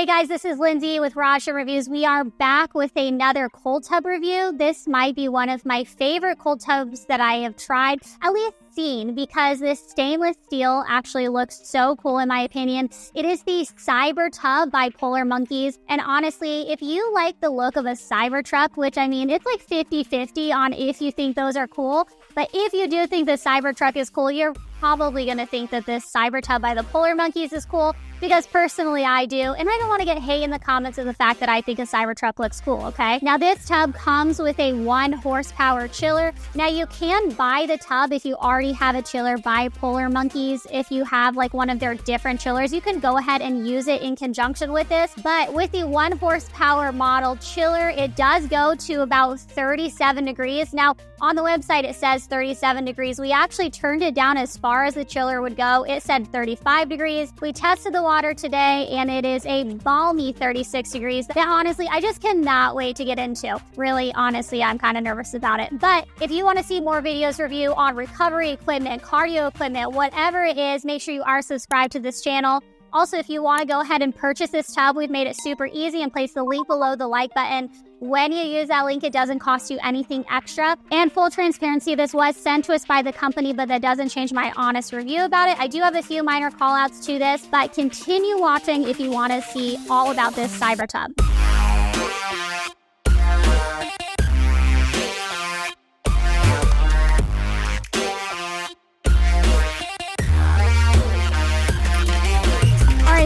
Hey guys, this is Lindsay with Raja Reviews. We are back with another cold tub review. This might be one of my favorite cold tubs that I have tried, at least seen, because this stainless steel actually looks so cool in my opinion. It is the Cyber Tub by Polar Monkeys, and honestly, if you like the look of a Cyber truck, which I mean, it's like 50-50 on if you think those are cool, but if you do think the Cyber truck is cool, you're probably going to think that this Cyber Tub by the Polar Monkeys is cool, because personally I do, and I don't want to get hate in the comments of the fact that I think a Cyber truck looks cool, okay? Now this tub comes with a 1 horsepower chiller. Now you can buy the tub if you already have a chiller by Polar Monkeys. If you have like one of their different chillers, you can go ahead and use it in conjunction with this. But with the 1 horsepower model chiller, it does go to about 37 degrees. Now on the website it says 37 degrees. We actually turned it down as far as the chiller would go. It said 35 degrees. We tested the water today and it is a balmy 36 degrees that honestly I just cannot wait to get into. Really, honestly, I'm kind of nervous about it. But if you want to see more videos review on recovery equipment, cardio equipment, whatever it is, make sure you are subscribed to this channel. Also, if you want to go ahead and purchase this tub, we've made it super easy and place the link below the like button. When you use that link, it doesn't cost you anything extra. And full transparency, this was sent to us by the company, but that doesn't change my honest review about it. I do have a few minor call outs to this, but continue watching if you want to see all about this Cyber Tub.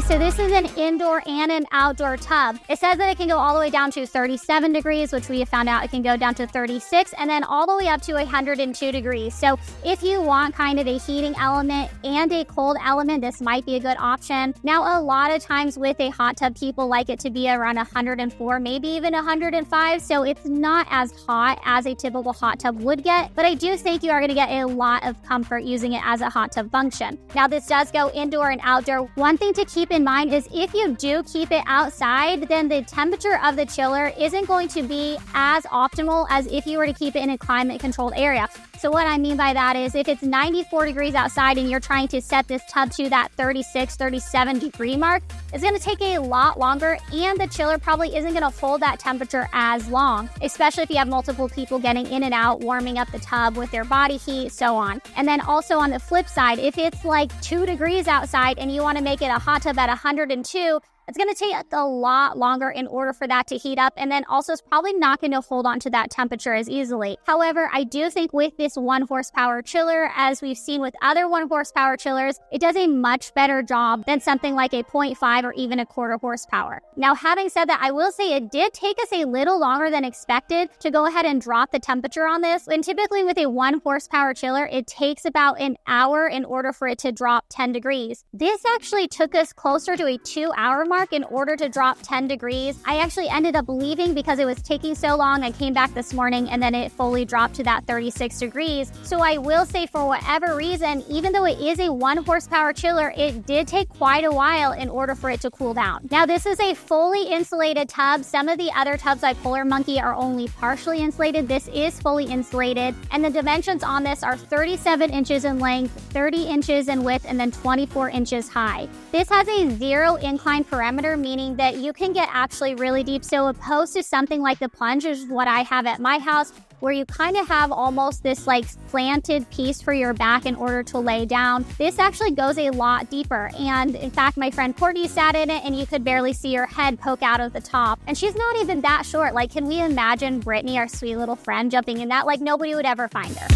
So this is an indoor and an outdoor tub. It says that it can go all the way down to 37 degrees, which we have found out it can go down to 36, and then all the way up to 102 degrees. So if you want kind of a heating element and a cold element, this might be a good option. Now, a lot of times with a hot tub, people like it to be around 104, maybe even 105. So it's not as hot as a typical hot tub would get, but I do think you are going to get a lot of comfort using it as a hot tub function. Now, this does go indoor and outdoor. One thing to keep in mind is if you do keep it outside, then the temperature of the chiller isn't going to be as optimal as if you were to keep it in a climate controlled area. So what I mean by that is if it's 94 degrees outside and you're trying to set this tub to that 36, 37 degree mark, it's going to take a lot longer, and the chiller probably isn't going to hold that temperature as long, especially if you have multiple people getting in and out, warming up the tub with their body heat, so on. And then also on the flip side, if it's like 2 degrees outside and you want to make it a hot tub at 102, it's going to take a lot longer in order for that to heat up, and then also it's probably not going to hold on to that temperature as easily. However, I do think with this 1 horsepower chiller, as we've seen with other 1 horsepower chillers, it does a much better job than something like a 0.5 or even a 1/4 horsepower. Now, having said that, I will say it did take us a little longer than expected to go ahead and drop the temperature on this. And typically with a 1 horsepower chiller, it takes about an hour in order for it to drop 10 degrees. This actually took us closer to a 2-hour mark in order to drop 10 degrees. I actually ended up leaving because it was taking so long. I came back this morning and then it fully dropped to that 36 degrees. So I will say, for whatever reason, even though it is a 1 horsepower chiller, it did take quite a while in order for it to cool down. Now, this is a fully insulated tub. Some of the other tubs by Polar Monkey are only partially insulated. This is fully insulated, and the dimensions on this are 37 inches in length, 30 inches in width, and then 24 inches high. This has a 0 incline perimeter, meaning that you can get actually really deep. So opposed to something like the Plunge, which is what I have at my house, where you kind of have almost this like slanted piece for your back in order to lay down, this actually goes a lot deeper. And in fact, my friend Courtney sat in it and you could barely see her head poke out of the top. And she's not even that short. Like, can we imagine Brittany, our sweet little friend, jumping in that? Like, nobody would ever find her.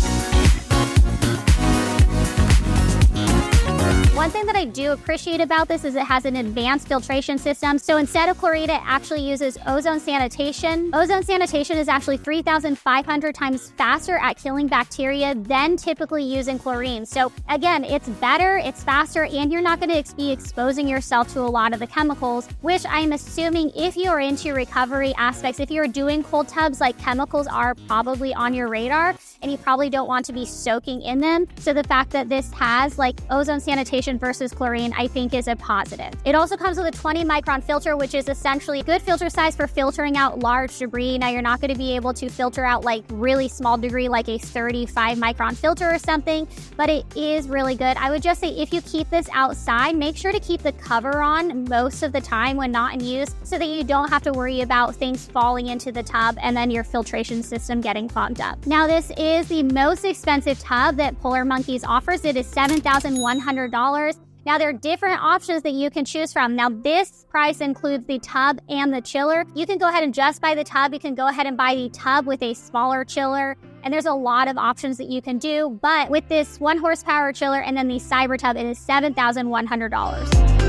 One thing that I do appreciate about this is it has an advanced filtration system. So instead of chlorine, it actually uses ozone sanitation. Ozone sanitation is actually 3,500 times faster at killing bacteria than typically using chlorine. So again, it's better, it's faster, and you're not going to be exposing yourself to a lot of the chemicals, which I'm assuming if you're into recovery aspects, if you're doing cold tubs, like chemicals are probably on your radar and you probably don't want to be soaking in them. So the fact that this has like ozone sanitation Sanitation versus Chlorine, I think is a positive. It also comes with a 20 micron filter, which is essentially a good filter size for filtering out large debris. Now, you're not going to be able to filter out like really small debris like a 35 micron filter or something, but it is really good. I would just say if you keep this outside, make sure to keep the cover on most of the time when not in use so that you don't have to worry about things falling into the tub and then your filtration system getting fogged up. Now, this is the most expensive tub that Polar Monkeys offers. It is $7,100. Now, there are different options that you can choose from. Now, this price includes the tub and the chiller. You can go ahead and just buy the tub. You can go ahead and buy the tub with a smaller chiller. And there's a lot of options that you can do. But with this 1 horsepower chiller and then the Cyber tub, it is $7,100.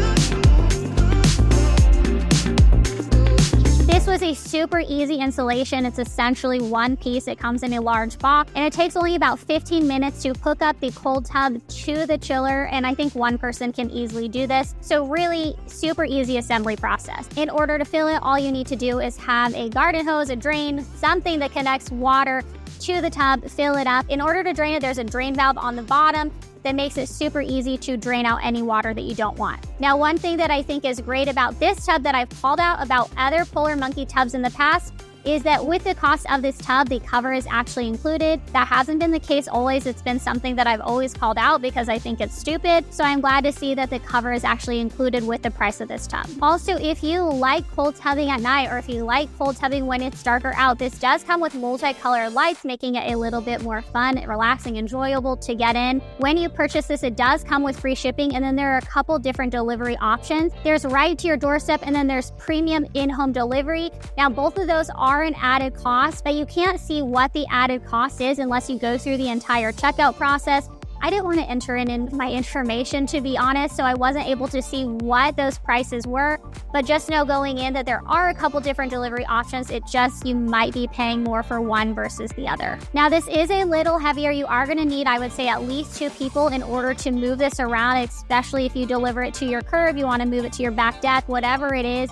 This was a super easy installation. It's essentially one piece. It comes in a large box, and it takes only about 15 minutes to hook up the cold tub to the chiller, and I think one person can easily do this. So really super easy assembly process. In order to fill it, all you need to do is have a garden hose, a drain, something that connects water to the tub, fill it up. In order to drain it, there's a drain valve on the bottom that makes it super easy to drain out any water that you don't want. Now, one thing that I think is great about this tub that I've called out about other Polar Monkey tubs in the past is that with the cost of this tub, the cover is actually included. That hasn't been the case always. It's been something that I've always called out because I think it's stupid. So I'm glad to see that the cover is actually included with the price of this tub. Also, if you like cold tubbing at night or if you like cold tubbing when it's darker out, this does come with multicolored lights, making it a little bit more fun, relaxing, enjoyable to get in. When you purchase this, it does come with free shipping, and then there are a couple different delivery options. There's right to your doorstep, and then there's premium in-home delivery. Now, both of those are an added cost, but you can't see what the added cost is unless you go through the entire checkout process. I didn't want to enter in my information, to be honest, so I wasn't able to see what those prices were, but just know going in that there are a couple different delivery options. It just, you might be paying more for one versus the other. Now, this is a little heavier. You are going to need, I would say, at least 2 people in order to move this around, especially if you deliver it to your curb, you want to move it to your back deck, whatever it is.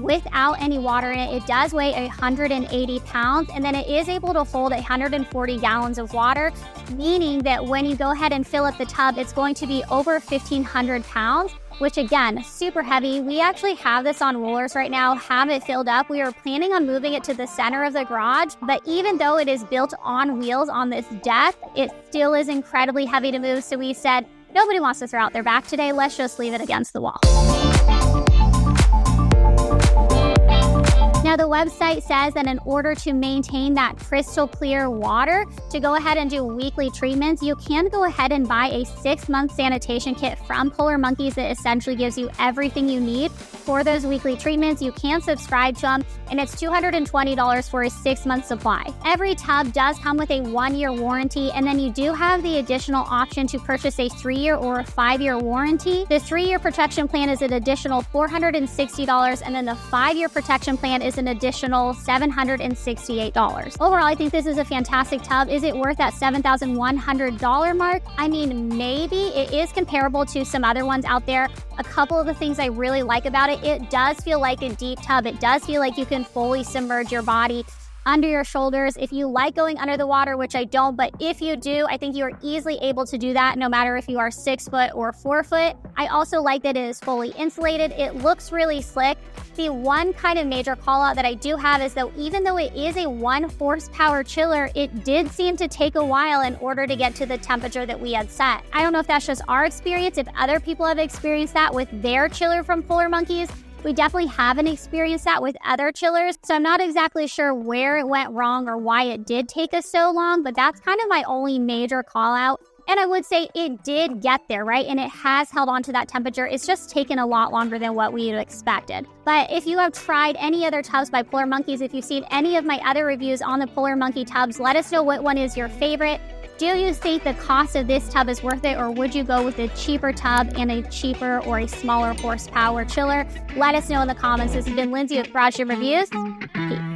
Without any water in it, it does weigh 180 pounds, and then it is able to hold 140 gallons of water, meaning that when you go ahead and fill up the tub, it's going to be over 1,500 pounds, which again, super heavy. We actually have this on rollers right now, have it filled up. We are planning on moving it to the center of the garage, but even though it is built on wheels on this deck, it still is incredibly heavy to move. So we said, nobody wants to throw out their back today. Let's just leave it against the wall. Now, the website says that in order to maintain that crystal clear water, to go ahead and do weekly treatments, you can go ahead and buy a 6-month sanitation kit from Polar Monkeys that essentially gives you everything you need for those weekly treatments. You can subscribe to them, and it's $220 for a 6-month supply. Every tub does come with a 1-year warranty, and then you do have the additional option to purchase a 3-year or a 5-year warranty. The 3-year protection plan is an additional $460, and then the 5-year protection plan is an additional $768. Overall, I think this is a fantastic tub. Is it worth that $7,100 mark? I mean, maybe. It is comparable to some other ones out there. A couple of the things I really like about it, it does feel like a deep tub. It does feel like you can fully submerge your body under your shoulders. If you like going under the water, which I don't, but if you do, I think you are easily able to do that no matter if you are 6 foot or 4 foot. I also like that it is fully insulated. It looks really slick. The one kind of major call out that I do have is that even though it is a 1 horsepower chiller, it did seem to take a while in order to get to the temperature that we had set. I don't know if that's just our experience, if other people have experienced that with their chiller from Polar Monkeys. We definitely haven't experienced that with other chillers, so I'm not exactly sure where it went wrong or why it did take us so long, but that's kind of my only major call out. And I would say it did get there, right? And it has held on to that temperature. It's just taken a lot longer than what we had expected. But if you have tried any other tubs by Polar Monkeys, if you've seen any of my other reviews on the Polar Monkey tubs, let us know what one is your favorite. Do you think the cost of this tub is worth it, or would you go with a cheaper tub and a cheaper or a smaller horsepower chiller? Let us know in the comments. This has been Lindsay with Frigid Reviews. Peace.